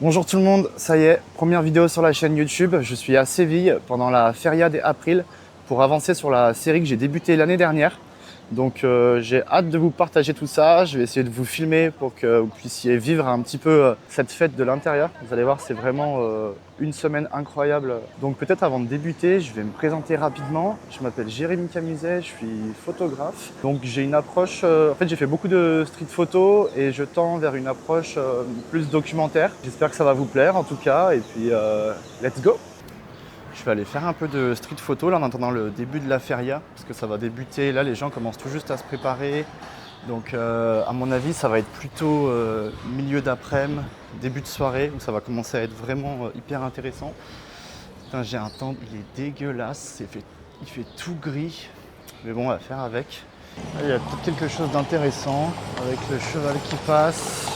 Bonjour tout le monde, ça y est, première vidéo sur la chaîne YouTube. Je suis à Séville pendant la Feria d'April pour avancer sur la série que j'ai débutée l'année dernière. Donc j'ai hâte de vous partager tout ça. Je vais essayer de vous filmer pour que vous puissiez vivre un petit peu cette fête de l'intérieur. Vous allez voir, c'est vraiment une semaine incroyable. Donc peut-être avant de débuter, je vais me présenter rapidement. Je m'appelle Jérémy Camuset, je suis photographe. Donc j'ai une approche, en fait j'ai fait beaucoup de street photo et je tends vers une approche plus documentaire. J'espère que ça va vous plaire en tout cas et puis let's go! Je vais aller faire un peu de street photo là en attendant le début de la feria parce que ça va débuter. Là, les gens commencent tout juste à se préparer. Donc, à mon avis, ça va être plutôt milieu d'après-midi, début de soirée où ça va commencer à être vraiment hyper intéressant. Putain, j'ai un temps, il est dégueulasse. Il fait tout gris. Mais bon, on va faire avec. Là, il y a peut-être quelque chose d'intéressant avec le cheval qui passe.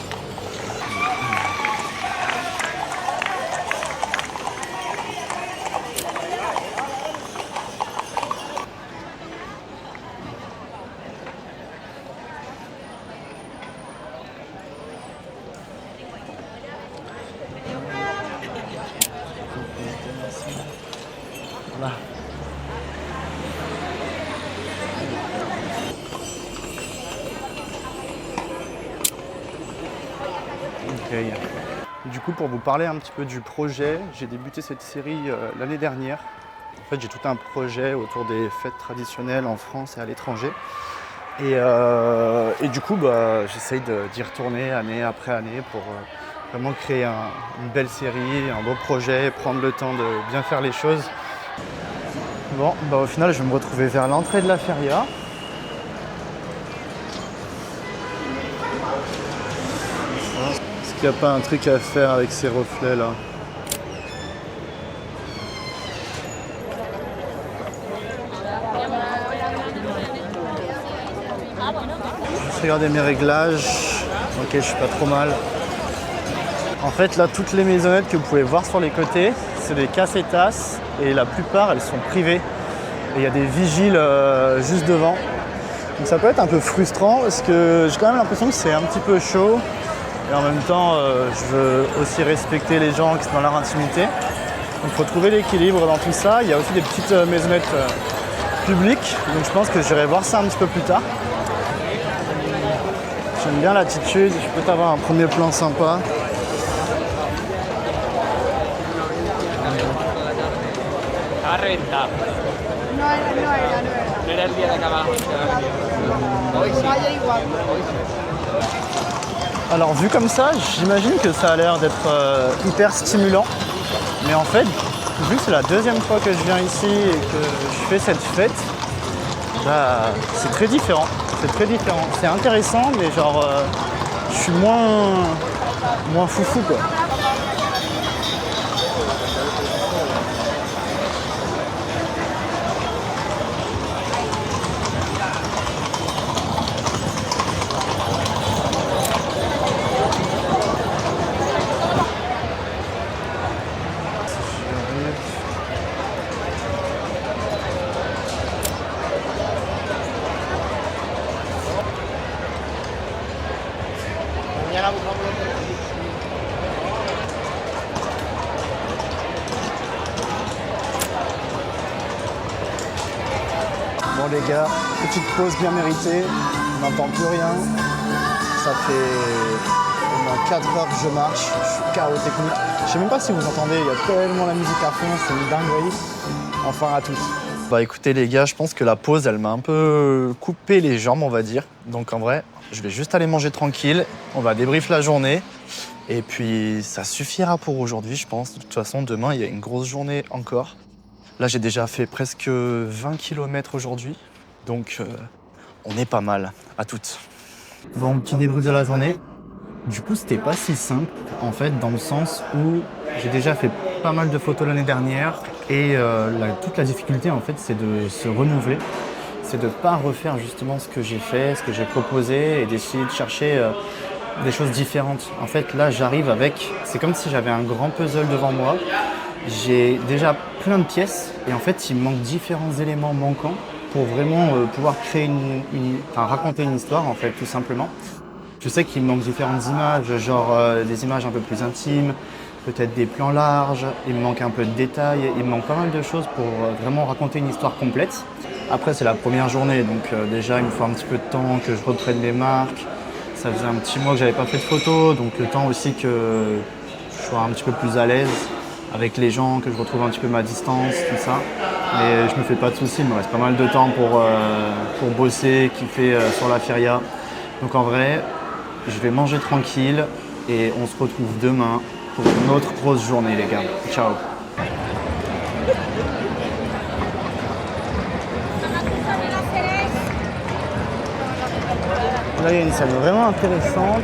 Voilà. Okay. Du coup, pour vous parler un petit peu du projet, j'ai débuté cette série l'année dernière. En fait, j'ai tout un projet autour des fêtes traditionnelles en France et à l'étranger. Et du coup, j'essaye d'y retourner année après année pour vraiment créer une belle série, un beau projet, prendre le temps de bien faire les choses. Bon, au final, je vais me retrouver vers l'entrée de la feria. Est-ce qu'il n'y a pas un truc à faire avec ces reflets là? Juste regarder mes réglages. Ok, je suis pas trop mal. En fait, là, toutes les maisonnettes que vous pouvez voir sur les côtés, c'est des casetas et la plupart, elles sont privées. Et il y a des vigiles juste devant. Donc ça peut être un peu frustrant parce que j'ai quand même l'impression que c'est un petit peu chaud. Et en même temps, je veux aussi respecter les gens qui sont dans leur intimité. Donc il faut trouver l'équilibre dans tout ça. Il y a aussi des petites maisonnettes publiques. Donc je pense que j'irai voir ça un petit peu plus tard. J'aime bien l'attitude. Je peux avoir un premier plan sympa. No era el día de acá abajo. Hoy sí. Alors vu comme ça, j'imagine que ça a l'air d'être hyper stimulant. Mais en fait, vu que c'est la deuxième fois que je viens ici et que je fais cette fête, c'est très différent. C'est très différent. C'est intéressant, mais genre, je suis moins foufou quoi. Bon les gars, petite pause bien méritée, on n'entend plus rien. Ça fait au moins 4 heures que je marche, je suis KO technique. Je sais même pas si vous entendez, il y a tellement la musique à fond, c'est une dinguerie. Enfin à tous. Écoutez les gars, je pense que la pause elle m'a un peu coupé les jambes on va dire. Donc en vrai, je vais juste aller manger tranquille, on va débrief la journée. Et puis ça suffira pour aujourd'hui je pense. De toute façon demain il y a une grosse journée encore. Là, j'ai déjà fait presque 20 km aujourd'hui, donc on est pas mal. À toutes. Bon, petit débrief de la journée. Du coup, c'était pas si simple, en fait, dans le sens où j'ai déjà fait pas mal de photos l'année dernière et toute la difficulté, en fait, c'est de se renouveler. C'est de pas refaire justement ce que j'ai fait, ce que j'ai proposé et d'essayer de chercher des choses différentes. En fait, là, j'arrive avec... C'est comme si j'avais un grand puzzle devant moi. J'ai déjà plein de pièces et en fait il me manque différents éléments manquants pour vraiment pouvoir créer raconter une histoire en fait tout simplement. Je sais qu'il me manque différentes images, genre des images un peu plus intimes, peut-être des plans larges, il me manque un peu de détails, il me manque pas mal de choses pour vraiment raconter une histoire complète. Après c'est la première journée, donc déjà il me faut un petit peu de temps que je reprenne mes marques. Ça faisait un petit mois que j'avais pas fait de photos, donc le temps aussi que je sois un petit peu plus à l'aise avec les gens, que je retrouve un petit peu ma distance, tout ça. Mais je me fais pas de soucis, il me reste pas mal de temps pour bosser, kiffer sur la feria. Donc en vrai, je vais manger tranquille et on se retrouve demain pour une autre grosse journée les gars. Ciao. Là il y a une salle vraiment intéressante.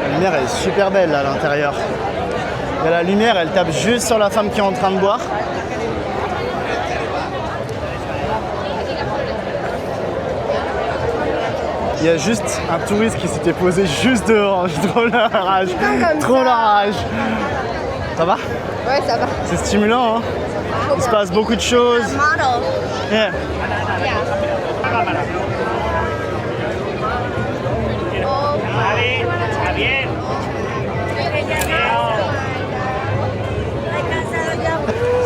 La lumière elle est super belle là, à l'intérieur. Et la lumière elle tape juste sur la femme qui est en train de boire. Il y a juste un touriste qui s'était posé juste dehors. J'ai trop la rage. Trop la rage. Ça va? Ouais, ça va. C'est stimulant, hein? Il se passe beaucoup de choses. Yeah.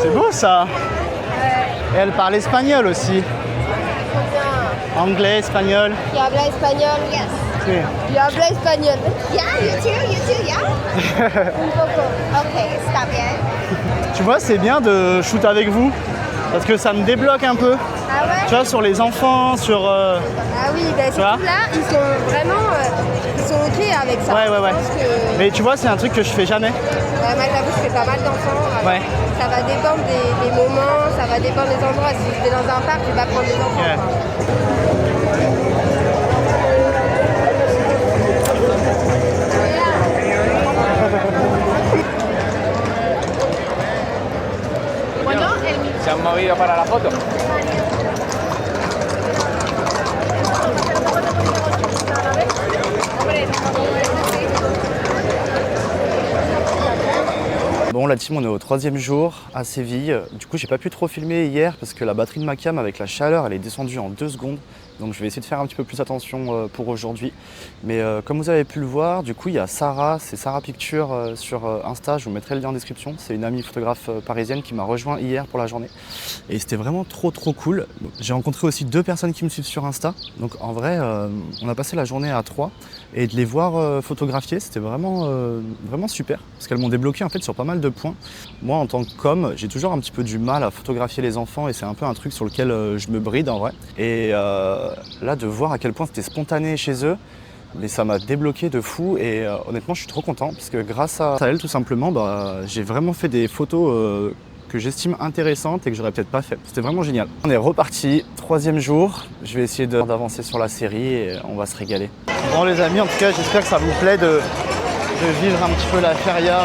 C'est beau ça. Et elle parle espagnol aussi. Anglais, espagnol. Y habla español, yes. Sí. Y habla español. Yeah, you too, yeah. Un poco. Ok, está bien. Tu vois, c'est bien de shoot avec vous parce que ça me débloque un peu. Ah ouais? Tu vois, sur les enfants, sur. Ah oui, ben vois surtout là, ils sont vraiment, ils sont ok avec ça. Ouais. Je pense que... Mais tu vois, c'est un truc que je fais jamais. Ouais, moi j'avoue, je fais pas mal d'enfants. Alors Ouais. Ça va dépendre des moments, ça va dépendre des endroits. Si je vais dans un parc, je vais pas prendre des enfants. Yeah. Quoi. ¿Se han movido para la foto? Bon, la team, on est au 3e jour à Séville. Du coup, j'ai pas pu trop filmer hier parce que la batterie de ma cam, avec la chaleur, elle est descendue en 2 secondes. Donc je vais essayer de faire un petit peu plus attention pour aujourd'hui. Mais comme vous avez pu le voir, du coup il y a Sarah, c'est Sarah Picture sur Insta, je vous mettrai le lien en description. C'est une amie photographe parisienne qui m'a rejoint hier pour la journée. Et c'était vraiment trop cool. J'ai rencontré aussi 2 personnes qui me suivent sur Insta. Donc en vrai, on a passé la journée à 3. Et de les voir photographier, c'était vraiment super. Parce qu'elles m'ont débloqué en fait sur pas mal de points. Moi en tant que com, j'ai toujours un petit peu du mal à photographier les enfants et c'est un peu un truc sur lequel je me bride en vrai. Et là, de voir à quel point c'était spontané chez eux, mais ça m'a débloqué de fou et honnêtement, je suis trop content parce que grâce à elle, tout simplement, j'ai vraiment fait des photos que j'estime intéressantes et que j'aurais peut-être pas fait. C'était vraiment génial. On est reparti, 3e jour. Je vais essayer d'avancer sur la série et on va se régaler. Bon les amis, en tout cas, j'espère que ça vous plaît de vivre un petit peu la feria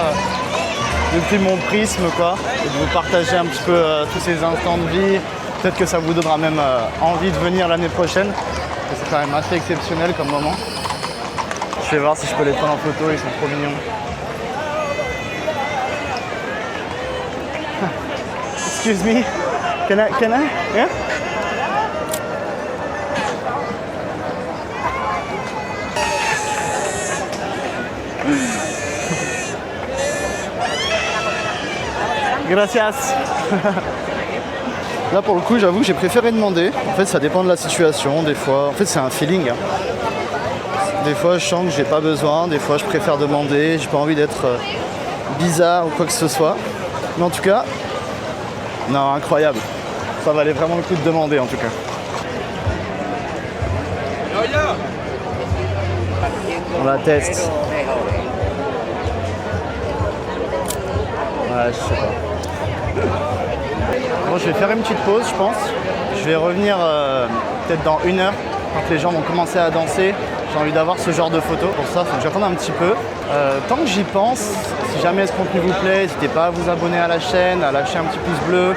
depuis mon prisme, quoi, et de vous partager un petit peu tous ces instants de vie. Peut-être que ça vous donnera même envie de venir l'année prochaine. C'est quand même assez exceptionnel comme moment. Je vais voir si je peux les prendre en photo, ils sont trop mignons. Excuse me, can I? Yeah? Gracias. Là pour le coup j'avoue que j'ai préféré demander. En fait ça dépend de la situation, des fois. En fait c'est un feeling. Des fois je sens que j'ai pas besoin, des fois je préfère demander, j'ai pas envie d'être bizarre ou quoi que ce soit. Mais en tout cas, non, incroyable. Ça valait vraiment le coup de demander en tout cas. On la teste. Ouais, je sais pas. Bon, je vais faire une petite pause, je pense. Je vais revenir peut-être dans 1 heure, quand les gens vont commencer à danser. J'ai envie d'avoir ce genre de photos. Pour ça, il faut que j'attende un petit peu. Tant que j'y pense, si jamais ce contenu vous plaît, n'hésitez pas à vous abonner à la chaîne, à lâcher un petit pouce bleu,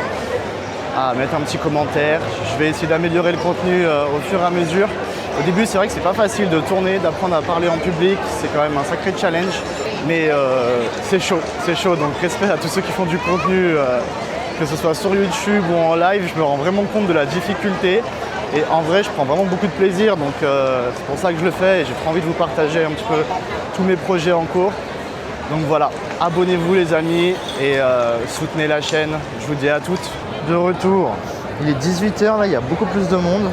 à mettre un petit commentaire. Je vais essayer d'améliorer le contenu au fur et à mesure. Au début, c'est vrai que c'est pas facile de tourner, d'apprendre à parler en public. C'est quand même un sacré challenge. Mais c'est chaud. Donc respect à tous ceux qui font du contenu, que ce soit sur YouTube ou en live. Je me rends vraiment compte de la difficulté. Et en vrai, je prends vraiment beaucoup de plaisir. Donc c'est pour ça que je le fais. Et j'ai trop envie de vous partager un petit peu tous mes projets en cours. Donc voilà, abonnez-vous les amis et soutenez la chaîne. Je vous dis à toutes. De retour. Il est 18h, là, il y a beaucoup plus de monde.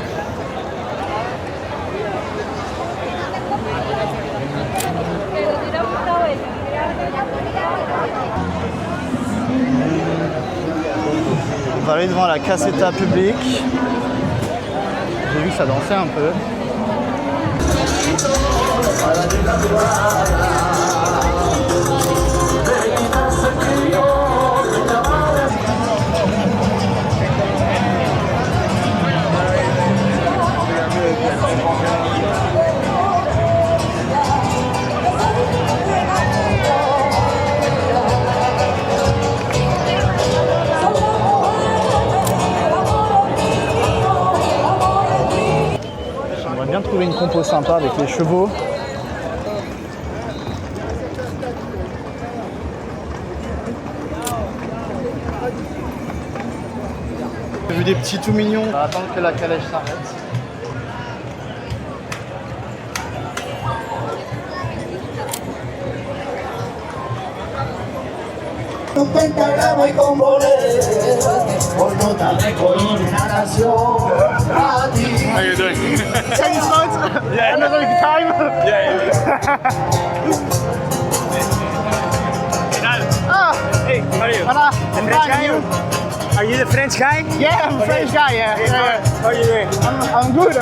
On va aller devant la Caseta publique. J'ai vu que ça dansait un peu. J'aimerais bien trouver une compo sympa avec les chevaux. J'ai vu des petits tout mignons. On va attendre que la calèche s'arrête. Un pentagrama y con por nota de coronación a ti. How you doing? Chinese fight? Yeah. Another time? Ah! Hey, how are you? Voilà. The French guy? Are you the French guy? Yeah, I'm a French guy, yeah. How are you doing? I'm good.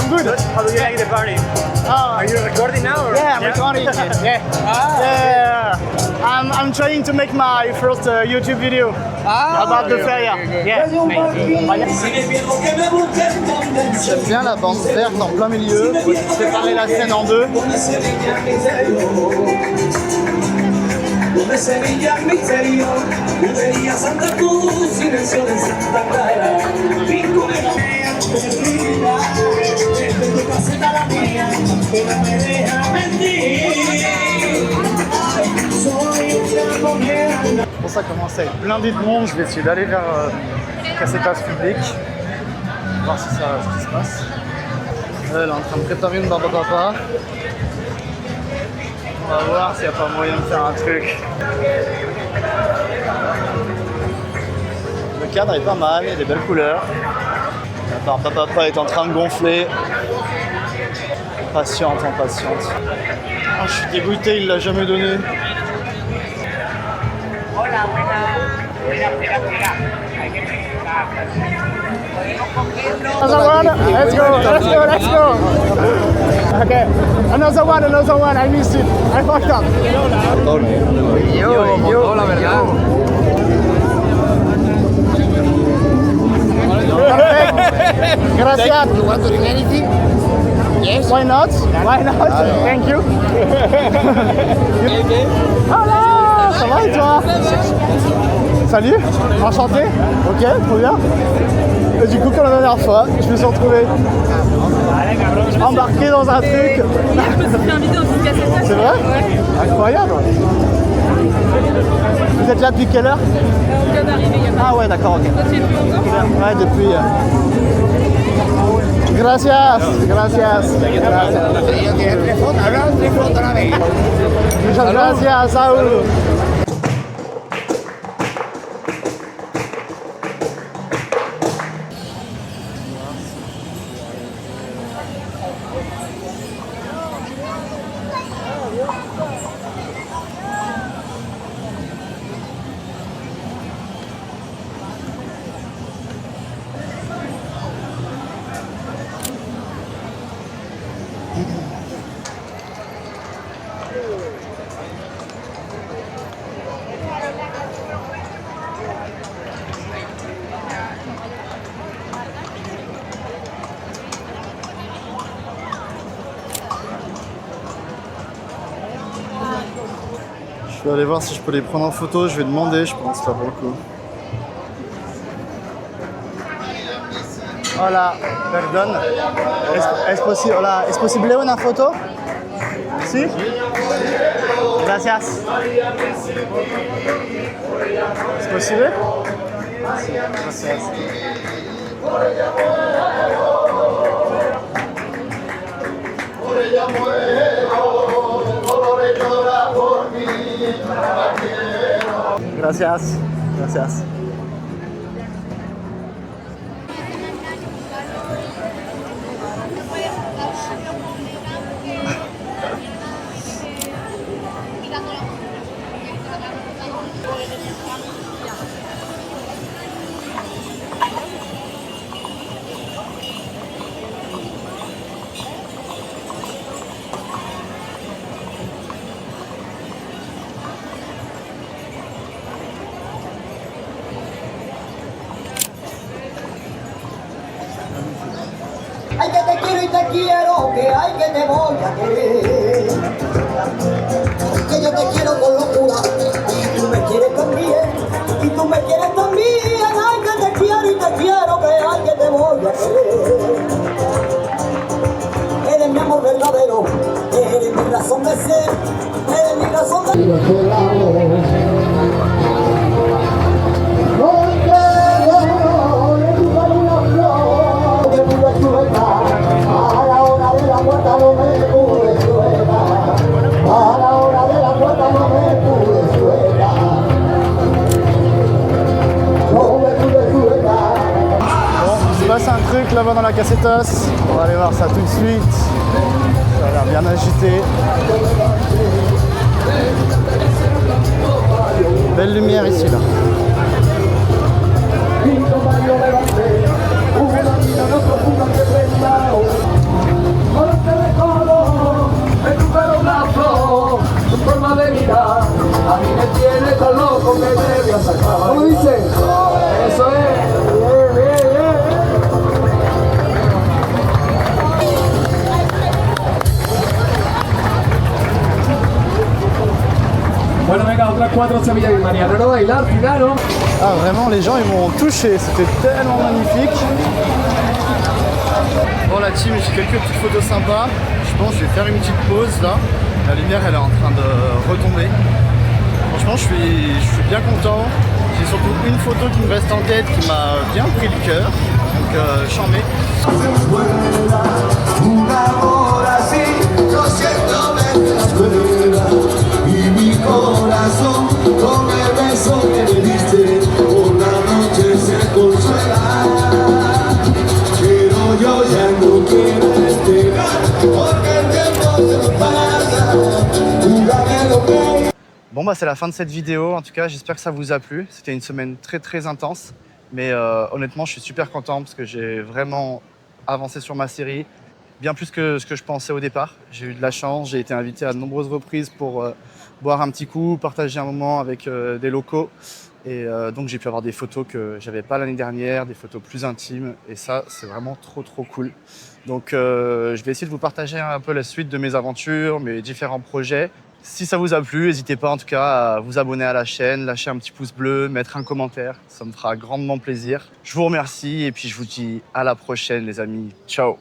How do you like the party? Oh, Are you recording now? Or? yeah, I'm recording. Yeah. Ah, I'm trying to make my first YouTube video about the fair. Yeah. J'aime bien la bande verte en plein milieu, pour séparer la scène en deux. De Sevilla al misterio, Ubería Santa Cruz, silencio de Santa Clara, Pico de la mea, perdida, desde tu caseta la mía, que no me deja mentir. Soy una moneda. Bon, ça commence à être blindé de monde, je vais essayer d'aller vers Casetas public, voir si ça, ce qui se passe. Elle est en train de préparer une barbe à papa. On va voir s'il n'y a pas moyen de faire un truc. Le cadre est pas mal, il y a des belles couleurs. La barbe à papa est en train de gonfler. Patiente. Ah, je suis dégoûté, il l'a jamais donné. Another one, let's go. Okay, another one, I missed it, I fucked up. Hola, ¿verdad? Perfect. Gracias. You want to drink anything? Yes. Why not? Thank you. Hola, ça va et toi? Salut, enchanté. Ok, trop bien. Et du coup, comme la dernière fois, je me suis retrouvé embarqué dans un truc. Je me suis fait inviter dans une cassette. C'est vrai? Ouais. Incroyable. Vous êtes là depuis quelle heure? On vient d'arriver il y a pas. Ah ouais, d'accord, ok. Toi, tu es depuis longtemps? Ouais, depuis. Gracias. Muchas gracias, Saúl. Je vais aller voir si je peux les prendre en photo, je vais demander, je pense, là pour le coup. Hola, perdón. ¿Es posible una foto? ¿Sí? Gracias. ¿Es posible? Gracias. Gracias. Gracias. Ay, que te quiero y te quiero, que ay, que te voy a querer. Que yo te quiero con locura y tú me quieres también. Y tú me quieres también. Ay, que te quiero y te quiero, que ay, que te voy a querer. Eres mi amor verdadero, eres mi razón de ser, eres mi razón de ser. C'est un truc là-bas dans la Casetas. On va aller voir ça tout de suite. Ça a l'air bien agité. Belle lumière ici là. Bueno, venga, otras 4 Sevilla y Mariano no bailar, final. Ah vraiment les gens ils m'ont touché, c'était tellement magnifique. Bon la team, j'ai quelques petites photos sympas. Je pense que je vais faire une petite pause là. La lumière elle est en train de retomber. Franchement je suis bien content. J'ai surtout une photo qui me reste en tête qui m'a bien pris le cœur. Donc j'en mets. Bon bah c'est la fin de cette vidéo, en tout cas j'espère que ça vous a plu. C'était une semaine très intense, mais honnêtement je suis super content parce que j'ai vraiment avancé sur ma série, bien plus que ce que je pensais au départ. J'ai eu de la chance, j'ai été invité à de nombreuses reprises pour boire un petit coup, partager un moment avec des locaux. Et donc j'ai pu avoir des photos que j'avais pas l'année dernière, des photos plus intimes, et ça c'est vraiment trop cool. Donc je vais essayer de vous partager un peu la suite de mes aventures, mes différents projets. Si ça vous a plu, n'hésitez pas en tout cas à vous abonner à la chaîne, lâcher un petit pouce bleu, mettre un commentaire, ça me fera grandement plaisir. Je vous remercie et puis je vous dis à la prochaine les amis, ciao.